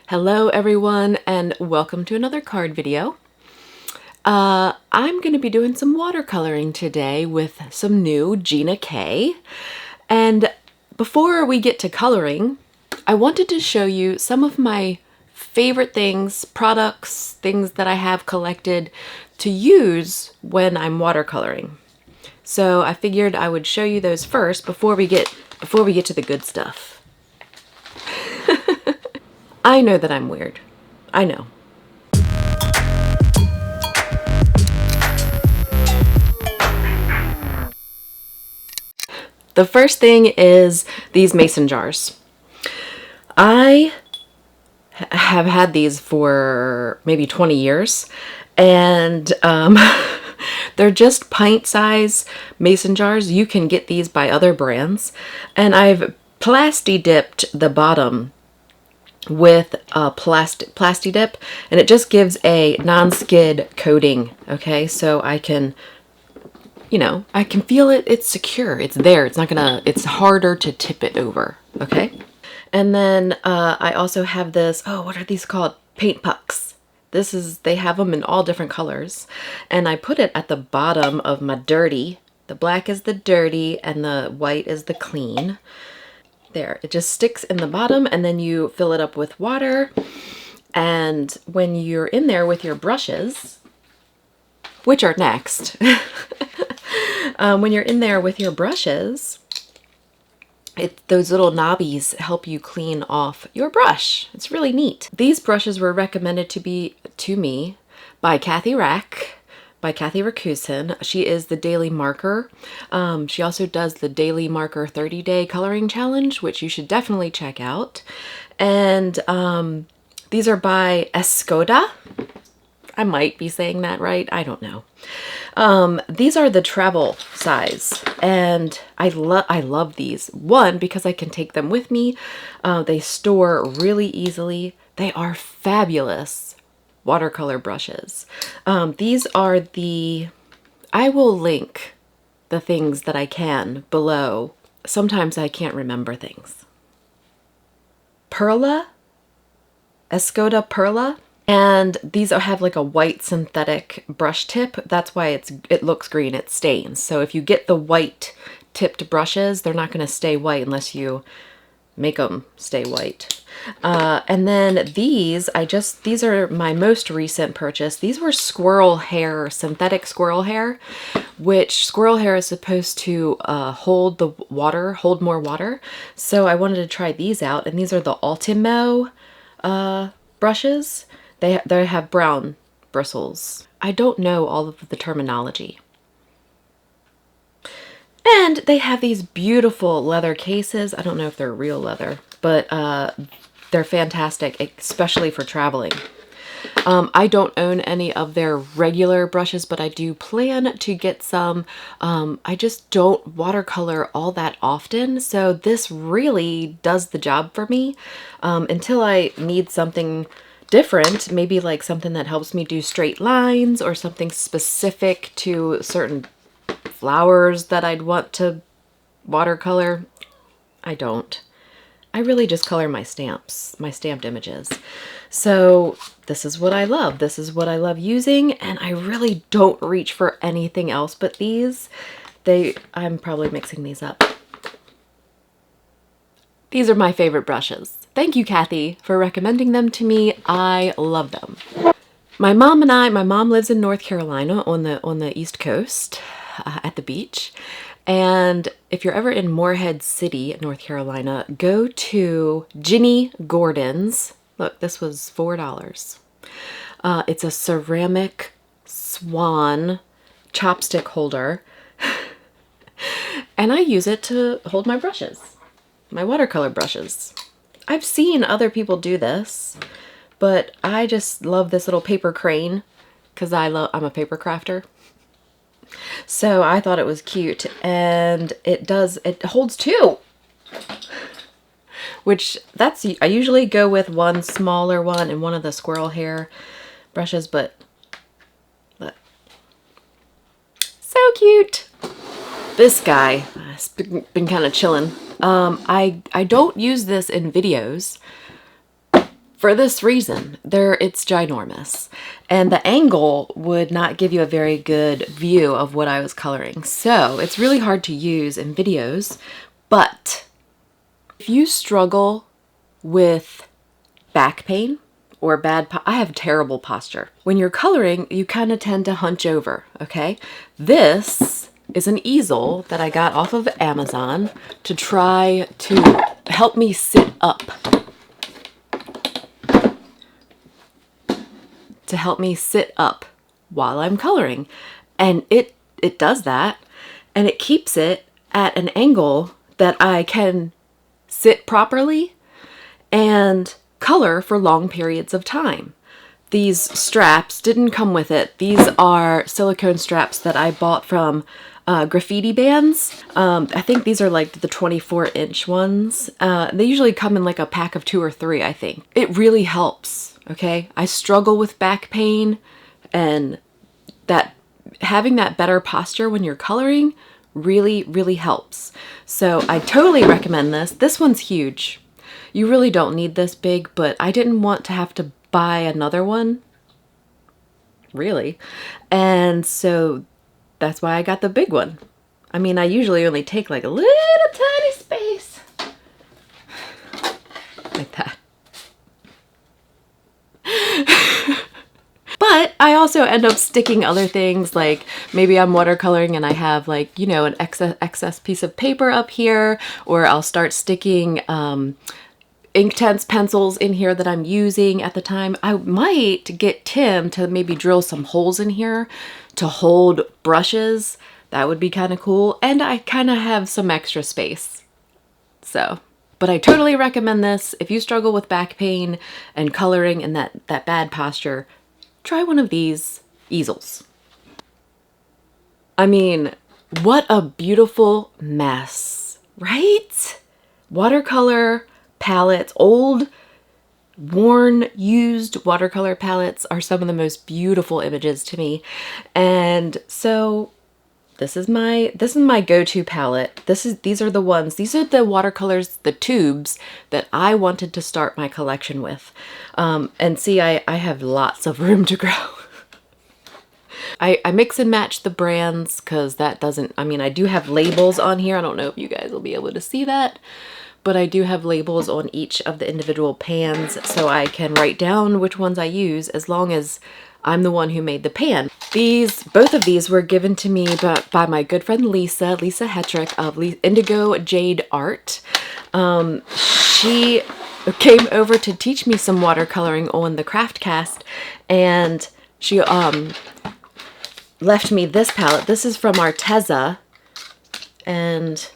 Hello everyone and welcome to another card video. I'm going to be doing some watercoloring today with some new Gina K. And before we get to coloring, I wanted to show you some of my favorite things, products, things that I have collected to use when I'm watercoloring. So I figured I would show you those first before we get to the good stuff. I know that I'm weird. I know. The first thing is these mason jars. I have had these for maybe 20 years and they're just pint size mason jars. You can get these by other brands, and I've plasti dipped the bottom with a plasti dip, and it just gives a non-skid coating. Okay, so I can, you know, I can feel it. It's secure. It's there. It's not gonna, it's harder to tip it over. Okay. And then I also have this, oh, what are these called? Paint pucks. This is, they have them in all different colors, and I put it at the bottom of my dirty. The black is the dirty and the white is the clean. There, it just sticks in the bottom, and then you fill it up with water. And when you're in there with your brushes, which are next, when you're in there with your brushes, those little knobbies help you clean off your brush. It's really neat. These brushes were recommended to me by Kathy Rakusin. She is the Daily Marker. She also does the Daily Marker 30-day coloring challenge, which you should definitely check out. And these are by Escoda. I might be saying that right. I don't know. These are the travel size, and I love these. One, because I can take them with me. They store really easily. They are fabulous watercolor brushes. These are I will link the things that I can below. Sometimes I can't remember things. Perla, Escoda Perla. And these have like a white synthetic brush tip. That's why it looks green. It stains. So if you get the white tipped brushes, they're not going to stay white unless you make them stay white. And then these are my most recent purchase. These were squirrel hair, synthetic squirrel hair, which squirrel hair is supposed to hold more water. So I wanted to try these out, and these are the Ultimo brushes. They have brown bristles. I don't know all of the terminology. And they have these beautiful leather cases. I don't know if they're real leather, but they're fantastic, especially for traveling. I don't own any of their regular brushes, but I do plan to get some. I just don't watercolor all that often, so this really does the job for me until I need something different, maybe like something that helps me do straight lines or something specific to certain flowers that I'd want to watercolor. I don't. I really just color my stamps, my stamped images. So this is what I love. This is what I love using, and I really don't reach for anything else but these. I'm probably mixing these up. These are my favorite brushes. Thank you, Kathy, for recommending them to me. I love them. My mom lives in North Carolina on the East Coast at the beach. And if you're ever in Morehead City, North Carolina, go to Ginny Gordon's. Look, this was $4. It's a ceramic swan chopstick holder. And I use it to hold my brushes, my watercolor brushes. I've seen other people do this, but I just love this little paper crane because I'm a paper crafter. So I thought it was cute, and it holds two, which I usually go with one smaller one and one of the squirrel hair brushes, but look, so cute. This guy has been kind of chilling. I don't use this in videos For this reason, it's ginormous, and the angle would not give you a very good view of what I was coloring. So it's really hard to use in videos, but if you struggle with back pain or I have terrible posture. When you're coloring, you kind of tend to hunch over, okay? This is an easel that I got off of Amazon to try to help me sit up. To help me sit up while I'm coloring. And it does that, and it keeps it at an angle that I can sit properly and color for long periods of time. These straps didn't come with it. These are silicone straps that I bought from graffiti bands. I think these are like the 24-inch ones. They usually come in like a pack of 2 or 3, I think. It really helps. Okay, I struggle with back pain, and having that better posture when you're coloring really, really helps. So I totally recommend this. This one's huge. You really don't need this big, but I didn't want to have to buy another one, really. And so that's why I got the big one. I mean, I usually only take like a little tiny space. Like that. But I also end up sticking other things, like maybe I'm watercoloring and I have like, you know, an excess piece of paper up here, or I'll start sticking Inktense pencils in here that I'm using at the time. I might get Tim to maybe drill some holes in here to hold brushes. That would be kind of cool. And I kind of have some extra space. So, but I totally recommend this. If you struggle with back pain and coloring and that bad posture, try one of these easels. I mean, what a beautiful mess, right? Watercolor palettes, old, worn, used watercolor palettes are some of the most beautiful images to me. And so this is my go-to palette. These are the watercolors, the tubes that I wanted to start my collection with. And see, I have lots of room to grow. I mix and match the brands because that doesn't, I mean, I do have labels on here. I don't know if you guys will be able to see that, but I do have labels on each of the individual pans so I can write down which ones I use as long as I'm the one who made the pan. Both of these were given to me by my good friend Lisa Hetrick of Indigo Jade Art. She came over to teach me some watercoloring on the craft cast, and she left me this palette. This is from Arteza, and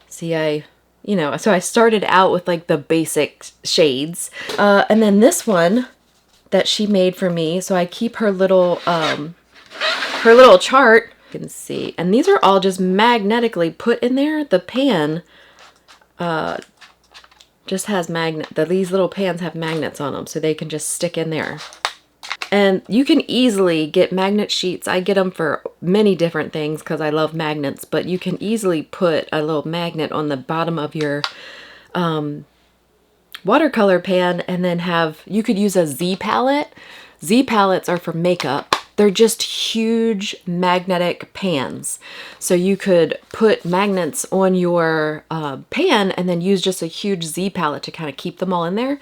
see, so I started out with like the basic shades, and then this one that she made for me. So I keep her little chart. You can see, and these are all just magnetically put in there. The pan just has these little pans have magnets on them, so they can just stick in there. And you can easily get magnet sheets. I get them for many different things because I love magnets, but you can easily put a little magnet on the bottom of your watercolor pan, and then you could use a Z palette. Z palettes are for makeup. They're just huge magnetic pans. So you could put magnets on your pan and then use just a huge Z palette to kind of keep them all in there.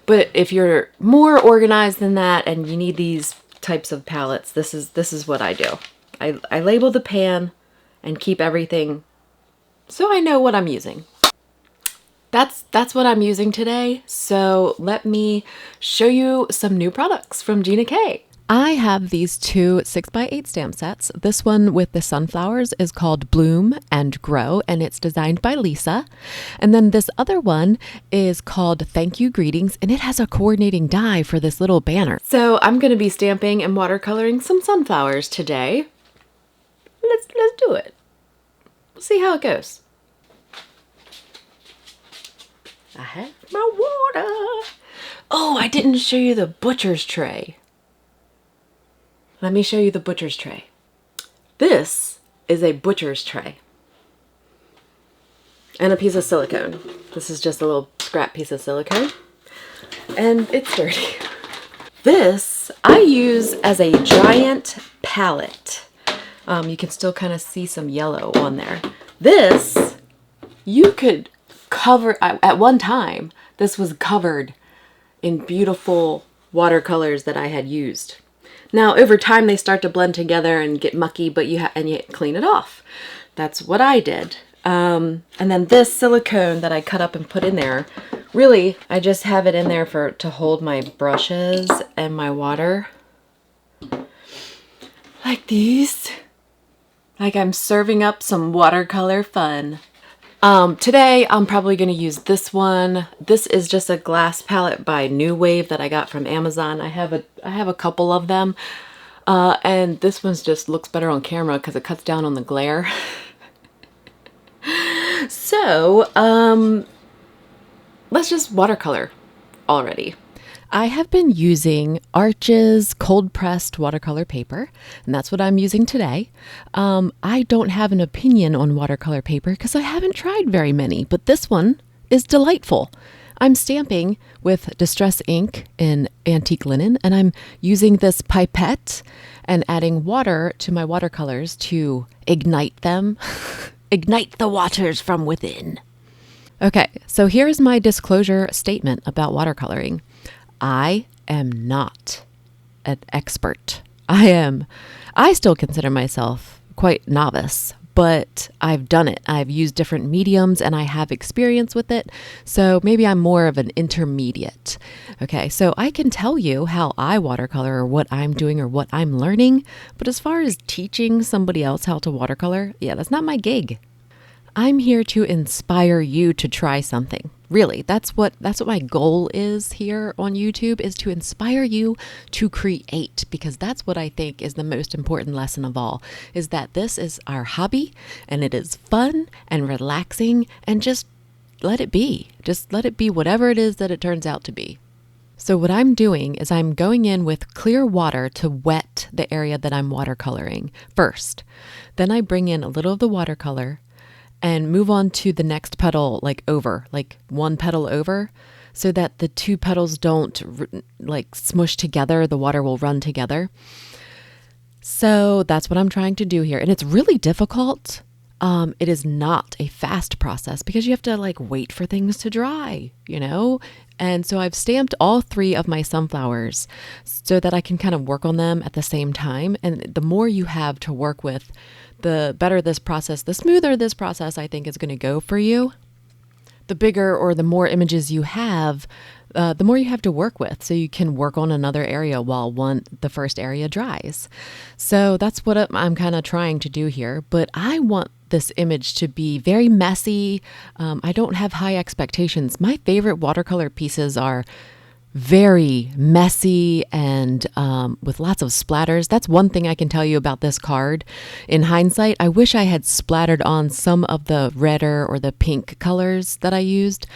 But if you're more organized than that and you need these types of palettes, this is what I do. I label the pan and keep everything so I know what I'm using. That's what I'm using today. So let me show you some new products from Gina K. I have these two 6x8 stamp sets. This one with the sunflowers is called Bloom and Grow, and it's designed by Lisa. And then this other one is called Thank You Greetings, and it has a coordinating die for this little banner. So I'm going to be stamping and watercoloring some sunflowers today. Let's do it. We'll see how it goes. I have my water. Oh, I didn't show you the butcher's tray. Let me show you the butcher's tray. This is a butcher's tray. And a piece of silicone. This is just a little scrap piece of silicone. and it's dirty. This I use as a giant palette. You can still kind of see some yellow on there. This, you could cover, at one time, this was covered in beautiful watercolors that I had used. Now, over time, they start to blend together and get mucky, but you clean it off. That's what I did. And then this silicone that I cut up and put in there, really, I just have it in there to hold my brushes and my water. Like these. Like I'm serving up some watercolor fun. Today I'm probably going to use this one. This is just a glass palette by New Wave that I got from Amazon. I have a couple of them. And this one's just looks better on camera because it cuts down on the glare. So, let's just watercolor already. I have been using Arch's cold pressed watercolor paper, and that's what I'm using today. I don't have an opinion on watercolor paper because I haven't tried very many, but this one is delightful. I'm stamping with Distress ink in antique linen, and I'm using this pipette and adding water to my watercolors to ignite them, ignite the waters from within. Okay, so here's my disclosure statement about watercoloring. I am not an expert. I still consider myself quite novice, but I've done it. I've used different mediums and I have experience with it. So maybe I'm more of an intermediate. Okay, so I can tell you how I watercolor or what I'm doing or what I'm learning. But as far as teaching somebody else how to watercolor, yeah, that's not my gig. I'm here to inspire you to try something. Really, that's what my goal is here on YouTube, is to inspire you to create, because that's what I think is the most important lesson of all, is that this is our hobby and it is fun and relaxing, and just let it be. Just let it be whatever it is that it turns out to be. So what I'm doing is I'm going in with clear water to wet the area that I'm watercoloring first. Then I bring in a little of the watercolor and move on to the next petal, like one petal over, so that the two petals don't like smush together. The water will run together. So that's what I'm trying to do here. And it's really difficult. It is not a fast process because you have to like wait for things to dry, you know? And so I've stamped all 3 of my sunflowers so that I can kind of work on them at the same time. And the more you have to work with, the better this process, the smoother this process I think is going to go for you. The bigger or the more images you have, the more you have to work with, so you can work on another area while the first area dries. So that's what I'm kind of trying to do here. But I want this image to be very messy. I don't have high expectations. My favorite watercolor pieces are very messy and with lots of splatters. That's one thing I can tell you about this card. In hindsight, I wish I had splattered on some of the redder or the pink colors that I used.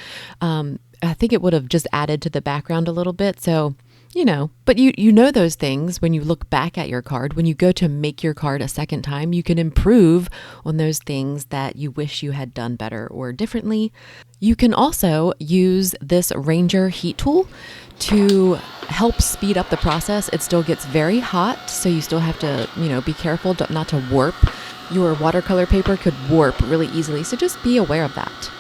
I think it would have just added to the background a little bit. So, you know, but you know those things when you look back at your card. When you go to make your card a second time, you can improve on those things that you wish you had done better or differently. You can also use this Ranger heat tool to help speed up the process. It still gets very hot, so you still have to, be careful not to warp. Your watercolor paper could warp really easily, so just be aware of that.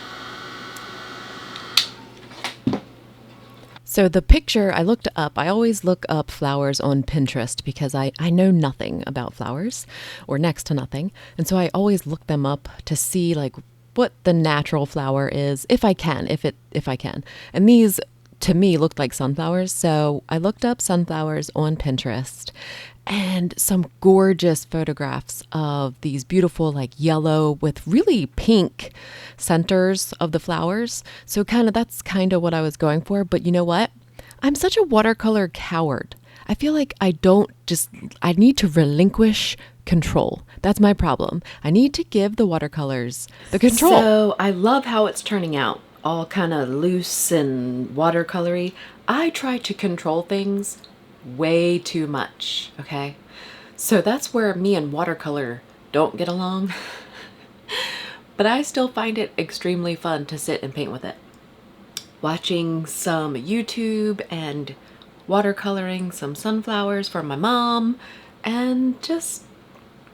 So the picture I looked up, I always look up flowers on Pinterest because I know nothing about flowers, or next to nothing. And so I always look them up to see like what the natural flower is, if I can. And these to me looked like sunflowers. So I looked up sunflowers on Pinterest and some gorgeous photographs of these beautiful like yellow with really pink centers of the flowers. So that's kind of what I was going for. But you know what? I'm such a watercolor coward. I feel like I need to relinquish control. That's my problem. I need to give the watercolors the control. So I love how it's turning out, all kind of loose and watercolory. I try to control things way too much, okay? So that's where me and watercolor don't get along. But I still find it extremely fun to sit and paint with it. watching some YouTube and watercoloring some sunflowers for my mom, and just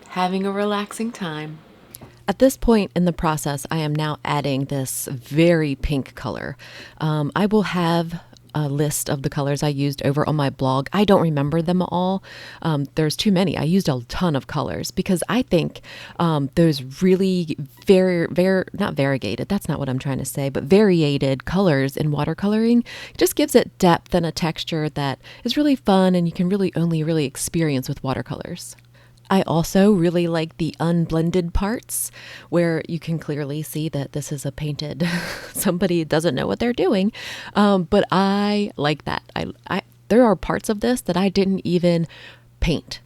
having a relaxing time. At this point in the process, I am now adding this very pink color. I will have a list of the colors I used over on my blog. I don't remember them all. There's too many. I used a ton of colors because I think those really not variegated, that's not what I'm trying to say, but variated colors in watercoloring just gives it depth and a texture that is really fun and you can only really experience with watercolors. I also really like the unblended parts where you can clearly see that this is a painted, somebody doesn't know what they're doing. But I like that. There are parts of this that I didn't even paint.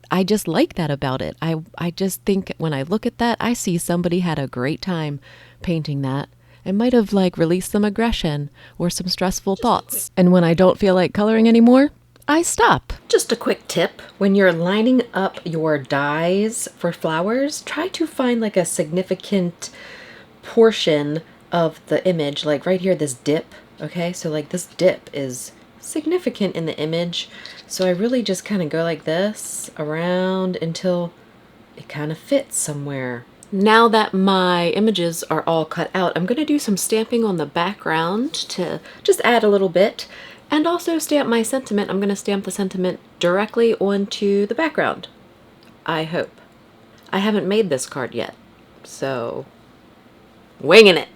I just like that about it. I just think when I look at that, I see somebody had a great time painting that. It might have released some aggression or some stressful thoughts. And when I don't feel like coloring anymore, I stop. Just a quick tip, when you're lining up your dyes for flowers, try to find a significant portion of the image, like right here, this dip, okay? So this dip is significant in the image. So I really just kind of go like this around until it kind of fits somewhere. Now that my images are all cut out, I'm gonna do some stamping on the background to just add a little bit. And also stamp my sentiment. I'm going to stamp the sentiment directly onto the background. I hope. I haven't made this card yet, so winging it.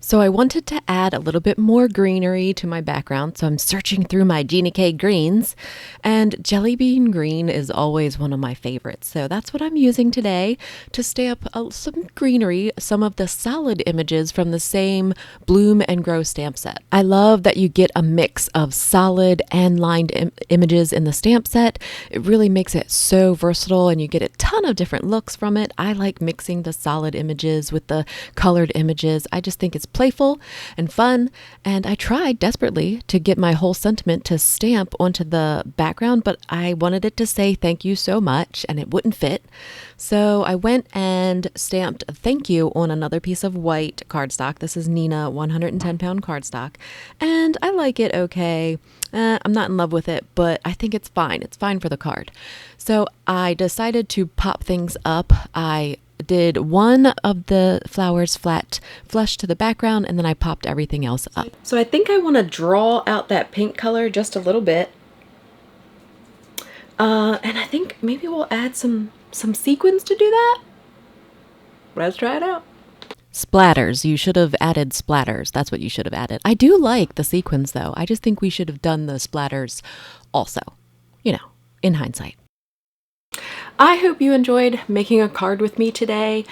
So I wanted to add a little bit more greenery to my background, so I'm searching through my Gina K greens, and jelly bean green is always one of my favorites. So that's what I'm using today to stamp some greenery, some of the solid images from the same Bloom and Grow stamp set. I love that you get a mix of solid and lined images in the stamp set. It really makes it so versatile and you get a ton of different looks from it. I like mixing the solid images with the colored images. I just think it's playful and fun, and I tried desperately to get my whole sentiment to stamp onto the background, but I wanted it to say thank you so much and it wouldn't fit. So I went and stamped thank you on another piece of white cardstock. This is Neenah 110-pound cardstock, and I like it okay. I'm not in love with it, but I think it's fine. It's fine for the card. So I decided to pop things up. I did one of the flowers flush to the background, and then I popped everything else up. So I think I want to draw out that pink color just a little bit. And I think maybe we'll add some sequins to do that. Let's try it out. Splatters. You should have added splatters. That's what you should have added. I do like the sequins though. I just think we should have done the splatters also, in hindsight. I hope you enjoyed making a card with me today.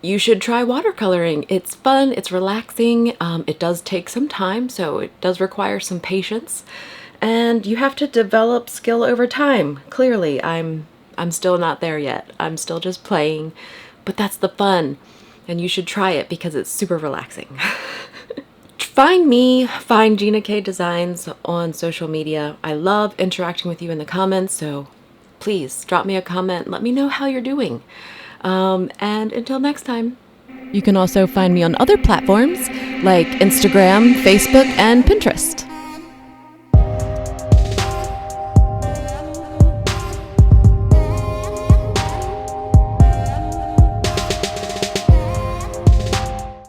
You should try watercoloring. It's fun, it's relaxing, it does take some time, so it does require some patience, and you have to develop skill over time. Clearly, I'm still not there yet. I'm still just playing, but that's the fun, and you should try it because it's super relaxing. Find Gina K Designs on social media. I love interacting with you in the comments, so please drop me a comment. Let me know how you're doing. And until next time. You can also find me on other platforms like Instagram, Facebook, and Pinterest.